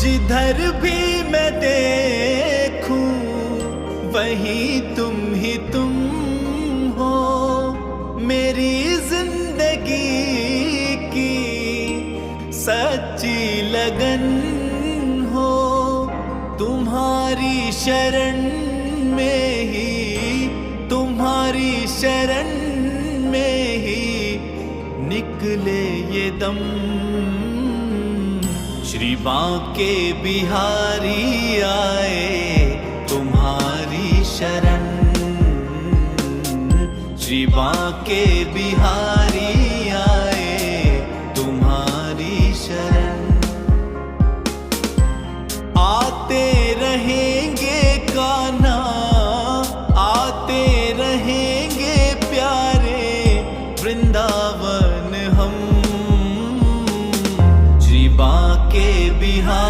जिधर भी मैं देखूं वहीं तुम ही तुम हो। मेरी जिंदगी की सच्ची लगन हो। तुम्हारी शरण में ही, तुम्हारी शरण में ही निकले ये दम। श्री बांके बिहारी आए तुम्हारी शरण। श्री बांके बिहारी